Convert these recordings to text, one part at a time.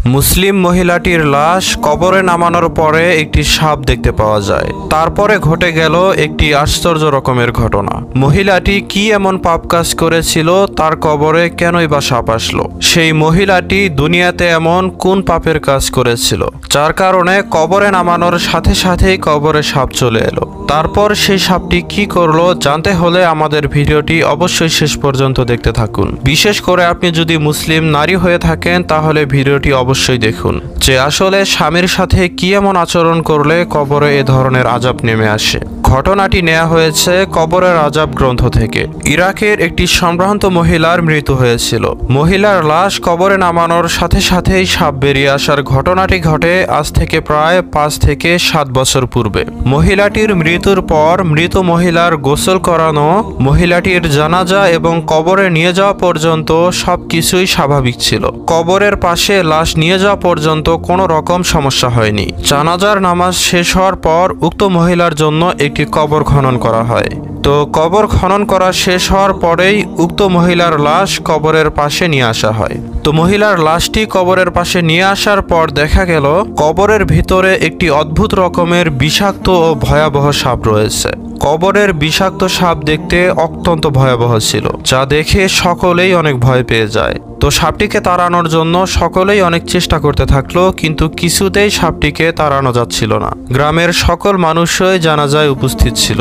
মুসলিম মহিলাটির লাশ কবরে নামানোর পরে একটি সাপ দেখতে পাওয়া যায়। তারপরে ঘটে গেল একটি আশ্চর্য রকমের ঘটনা। মহিলাটি কি এমন পাপ কাজ করেছিল, তার কবরে কেনই বা সাপ আসলো? সেই মহিলাটি দুনিয়াতে এমন কোন পাপের কাজ করেছিল যার কারণে কবরে নামানোর সাথে সাথেই কবরে সাপ চলে এলো? তারপর সেই সাপটি কি করলো জানতে হলে আমাদের ভিডিওটি অবশ্যই শেষ পর্যন্ত দেখতে থাকুন। বিশেষ করে আপনি যদি মুসলিম নারী হয়ে থাকেন তাহলে ভিডিওটি অবশ্যই দেখুন যে আসলে স্বামীর সাথে কি এমন আচরণ করলে কবরে এ ধরনের আযাব নেমে আসে। ঘটনাটি নেওয়া হয়েছে কবরের আযাব গ্রন্থ থেকে। ইরাকের একটি সম্ভ্রান্ত মহিলার মৃত্যু হয়েছিল। মহিলার লাশ কবরে নামানোর সাথে সাথেই সাপ বেরিয়ে আসার ঘটনাটি ঘটে আজ থেকে প্রায় 5 থেকে 7 বছর পূর্বে। মহিলাটির মৃত্যুর পর মৃত মহিলার গোসল করানো, মহিলাটির জানাজা এবং কবরে নিয়ে যাওয়া পর্যন্ত সবকিছুই স্বাভাবিক ছিল। কবরের পাশে লাশ নিয়ে যাওয়া পর্যন্ত কোনো রকম সমস্যা হয়নি। জানাজার নামাজ শেষ হওয়ার পর উক্ত মহিলার জন্য একটি কবর খনন করা হয়। তো কবর খনন করা শেষ হওয়ার পরেই উক্ত মহিলার লাশ কবরের পাশে নিয়ে আসা হয়। তো মহিলার লাশটি কবরের পাশে নিয়ে আসার পর দেখা গেল কবরের ভিতরে একটি অদ্ভুত রকমের বিষাক্ত ও ভয়াবহ সাপ রয়েছে। কবরের বিষাক্ত সাপ দেখতে অত্যন্ত ভয়াবহ ছিল, যা দেখে সকলেই অনেক ভয় পেয়ে যায়। তো সাপটিকে তাড়ানোর জন্য সকলেই অনেক চেষ্টা করতে থাকলো, কিন্তু কিছুতেই সাপটিকে তাড়ানো যাচ্ছিল না। গ্রামের সকল মানুষই জানাজায় উপস্থিত ছিল।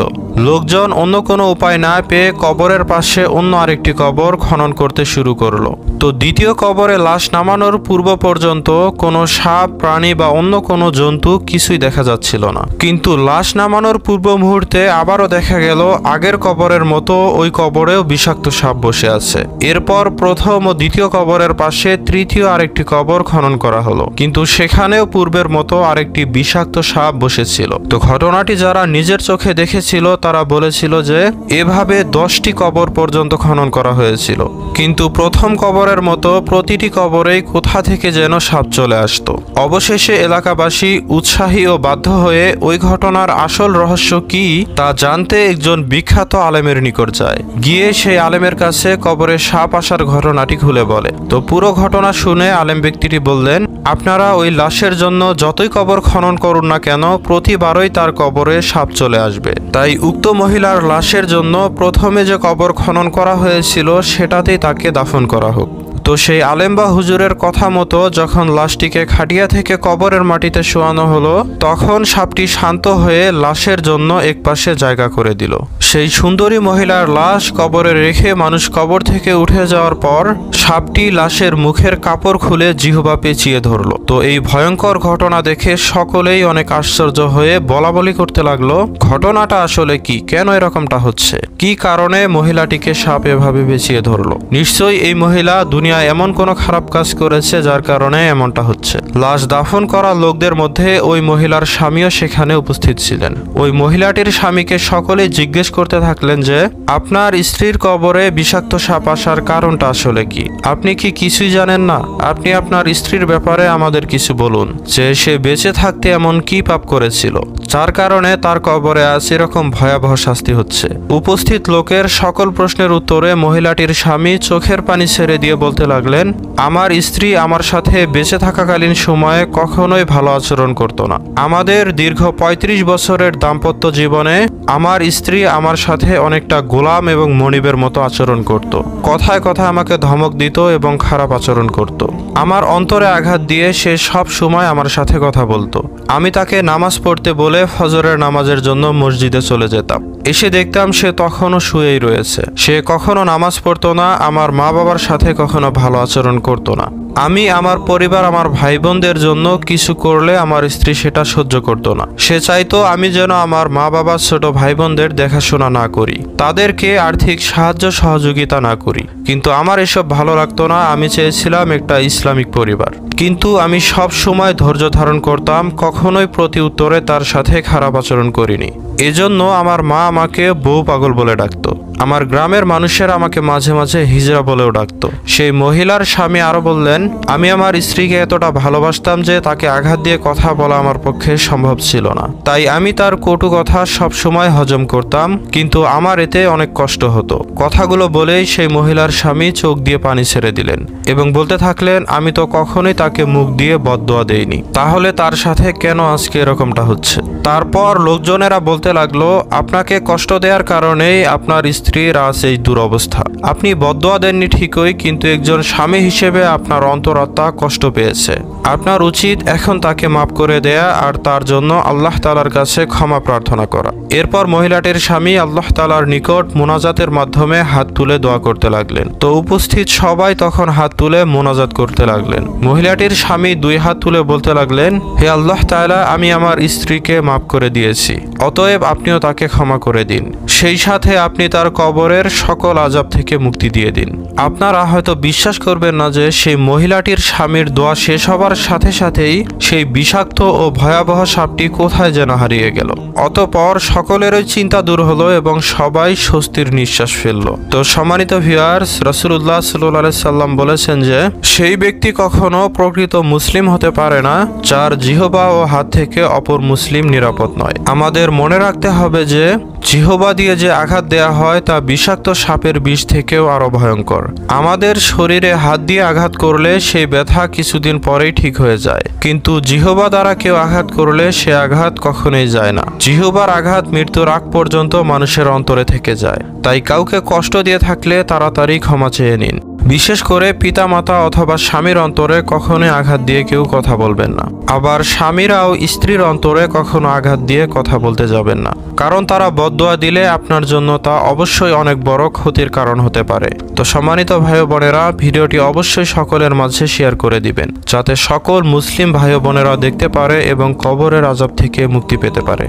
লোকজন অন্য কোনো উপায় না পেয়ে কবরের পাশে অন্য আরেকটি কবর খনন করতে শুরু করলো। তো দ্বিতীয় কবরে লাশ নামানোর পূর্ব পর্যন্ত কোনো সাপ, প্রাণী বা অন্য কোনো জন্তু কিছুই দেখা যাচ্ছিল না। কিন্তু লাশ নামানোর পূর্ব মুহূর্তে আবারও দেখা গেল আগের কবরের মতো ওই কবরেও বিষাক্ত সাপ বসে আছে। এরপর প্রথম ও দ্বিতীয় কবরের পাশে তৃতীয় আরেকটি কবর খনন করা হলো, কিন্তু সেখানেও পূর্বের মতো আরেকটি বিষাক্ত সাপ বসেছিল। তো ঘটনাটি যারা নিজের চোখে দেখেছিল তারা বলেছিল যে এভাবে 10টি কবর পর্যন্ত খনন করা হয়েছিল, কিন্তু প্রথম কবরের মতো প্রতিটি কবরেই কোথা থেকে যেন সাপ চলে আসতো। অবশেষে এলাকাবাসী উৎসাহী ও বাধ্য হয়ে ওই ঘটনার আসল রহস্য কি তা জানতে একজন বিখ্যাত আলেমের নিকট যায়। গিয়ে সেই আলেমের কাছে কবরে সাপ আসার ঘটনাটি খুলে বলে। তো পুরো ঘটনা শুনে আলেম ব্যক্তিটি বললেন, আপনারা ওই লাশের জন্য যতই কবর খনন করুন না কেন প্রতিবারই তার কবরে সাপ চলে আসবে। তাই উক্ত মহিলার লাশের জন্য প্রথমে যে কবর খনন করা হয়েছিল সেটাতেই তাকে দাফন করা হোক। তো সেই আলেম বা হুজুরের কথা মতো যখন লাশটিকে খাটিয়া থেকে কবরের মাটিতে শোয়ানো হলো, তখন সাপটি শান্ত হয়ে লাশের জন্য একপাশে জায়গা করে দিল। সেই সুন্দরী মহিলার লাশ কবরে রেখে মানুষ কবর থেকে উঠে যাওয়ার পর সাপটি লাশের মুখের কাপড় খুলে জিহ্বা পেঁচিয়ে ধরলো। তো এই ভয়ঙ্কর ঘটনা দেখে সকলেই অনেক আশ্চর্য হয়ে বলাবলি করতে লাগলো, ঘটনাটা আসলে কি, কেন এরকমটা হচ্ছে, কি কারণে মহিলাটিকে সাপ এভাবে পেঁচিয়ে ধরলো? নিশ্চয়ই এই মহিলা দুনিয়ায় এমন কোনো খারাপ কাজ করেছে যার কারণে এমনটা হচ্ছে। লাশ দাফন করা লোকদের মধ্যে ওই মহিলার স্বামীও সেখানে উপস্থিত ছিলেন। ওই মহিলাটির স্বামীকে সকলেই জিজ্ঞেস করতে থাকলেন যে আপনার স্ত্রীর কবরে বিষাক্ত সাপ আসার কারণটা আসলে কি? আপনি কি কিছুই জানেন না? আপনি আপনার স্ত্রীর ব্যাপারে আমাদের কিছু বলুন, যে সে বেঁচে থাকতে এমন কি পাপ করেছিল যার কারণে তার কবরে আজ এরকম ভয়াবহ শাস্তি হচ্ছে। উপস্থিত লোকের সকল প্রশ্নের উত্তরে মহিলাটির স্বামী চোখের পানি ছেড়ে দিয়ে বলতে লাগলেন, আমার স্ত্রী আমার সাথে বেঁচে থাকাকালীন সময়ে কখনোই ভালো আচরণ করত না। আমাদের দীর্ঘ 35 বছরের দাম্পত্য জীবনে আমার স্ত্রী আমার সাথে অনেকটা গোলাম এবং মনিবের মতো আচরণ করত। কথায় কথায় আমাকে ধমক দিত এবং খারাপ আচরণ করত। আমার অন্তরে আঘাত দিয়ে সে সব সময় আমার সাথে কথা বলতো। আমি তাকে নামাজ পড়তে বলে ফজরের নামাজের জন্য মসজিদে চলে যেতাম। এসে দেখতাম সে তখনও শুয়েই রয়েছে। সে কখনো নামাজ পড়তো না, আমার মা বাবার সাথে কখনো ভালো আচরণ করতো না। আমি আমার পরিবার, আমার ভাই বোনদের জন্য কিছু করলে আমার স্ত্রী সেটা সহ্য করতো না। সে চাইতো আমি যেন আমার মা বাবা, ছোট ভাই বোনদের দেখাশোনা না করি, তাদেরকে আর্থিক সাহায্য সহযোগিতা না করি। কিন্তু আমার এসব ভালো লাগতো না। আমি চেয়েছিলাম একটা ইসলামিক পরিবার, কিন্তু আমি সব সময় ধৈর্য ধারণ করতাম, কখনোই প্রতি উত্তরে তার সাথে খারাপ আচরণ করিনি। এজন্য আমার মা আমাকে বউ পাগল বলে ডাকতো। আমার গ্রামের মানুষেরা আমাকে মাঝে মাঝে হিজড়া বলেও ডাকতো। সেই মহিলার স্বামী আরো বললেন, আমি আমার স্ত্রীকে এতটা ভালোবাসতাম যে তাকে আঘাত দিয়ে কথা বলা আমার পক্ষে সম্ভব ছিল না। তাই আমি তার কটু কথা সব সময় হজম করতাম, কিন্তু আমার এতে অনেক কষ্ট হতো। কথাগুলো বলেই সেই মহিলার স্বামী চোখ দিয়ে পানি ছেড়ে দিলেন এবং বলতে থাকলেন, আমি তো কখনোই তাকে মুখ দিয়ে বদদোয়া দেইনি, তাহলে তার সাথে কেন আজকে এরকমটা হচ্ছে? তারপর লোকজনেরা বলতে লাগলো, আপনাকে কষ্ট দেওয়ার কারণেই আপনার স্ত্রীর আজ এই দুরবস্থা। আপনি বদদোয়া দেননি ঠিকই, কিন্তু একজন স্বামী হিসেবে আপনার অন্তরাত্মা কষ্ট পেয়েছে। আপনার উচিত এখন তাকে মাফ করে দেয়া আর তার জন্য আল্লাহ তাআলার কাছে ক্ষমা প্রার্থনা করা। এরপর মহিলাটির স্বামী আল্লাহ তাআলার নিকট মোনাজাতের মাধ্যমে হাত তুলে দোয়া করতে লাগলেন। তো উপস্থিত সবাই তখন হাত তুলে মোনাজাত করতে লাগলেন। মহিলাটির স্বামী 2 হাত তুলে বলতে লাগলেন, হে আল্লাহ তাআলা, আমি আমার স্ত্রীকে মাফ করে দিয়েছি, অতএব আপনিও তাকে ক্ষমা করে দিন। সেই সাথে আপনি তার কবরের সকল আযাব থেকে মুক্তি দিয়ে দিন। আপনারা হয়তো বিশ্বাস করবেন না যে সেই মহিলাটির স্বামীর দোয়া শেষ হবার সাথে সাথেই সেই বিষাক্ত ও ভয়াবহ সাপটি কোথায় যেন হারিয়ে গেল। অতঃপর সকলেরই চিন্তা দূর হলো এবং সবাই স্বস্তির নিঃশ্বাস ফেলল। তো সম্মানিত ভিউয়ার্স, রাসূলুল্লাহ সাল্লাল্লাহু আলাইহি সাল্লাম বলেছেন যে সেই ব্যক্তি কখনো প্রকৃত মুসলিম হতে পারে না যার জিহবা ও হাত থেকে অপর মুসলিম নিরাপদ নয়। আমাদের মনে রাখতে হবে যে জিহবা দিয়ে যে আঘাত দেয়া হয় তা বিষাক্ত সাপের বিষ থেকেও আরো ভয়ঙ্কর। আমাদের শরীরে হাত দিয়ে আঘাত করলে সেই ব্যথা কিছুদিন পরেই ঠিক হয়ে যায়, কিন্তু জিহবা দ্বারা কেউ আঘাত করলে সে আঘাত কখনোই যায় না। জিহবার আঘাত মৃত্যুর আগ পর্যন্ত মানুষের অন্তরে থেকে যায়। তাই কাউকে কষ্ট দিয়ে থাকলে তাড়াতাড়ি ক্ষমা চেয়ে নিন। বিশেষ করে পিতামাতা অথবা স্বামীর অন্তরে কখনোই আঘাত দিয়ে কেউ কথা বলবেন না। আবার স্বামীরাও স্ত্রীর অন্তরে কখনো আঘাত দিয়ে কথা বলতে যাবেন না, কারণ তারা বদদোয়া দিলে আপনার জন্য তা অবশ্যই অনেক বড় ক্ষতির কারণ হতে পারে। তো সম্মানিত ভাই বোনেরা, ভিডিওটি অবশ্যই সকলের মাঝে শেয়ার করে দিবেন, যাতে সকল মুসলিম ভাই বোনেরা দেখতে পারে এবং কবরের আযাব থেকে মুক্তি পেতে পারে।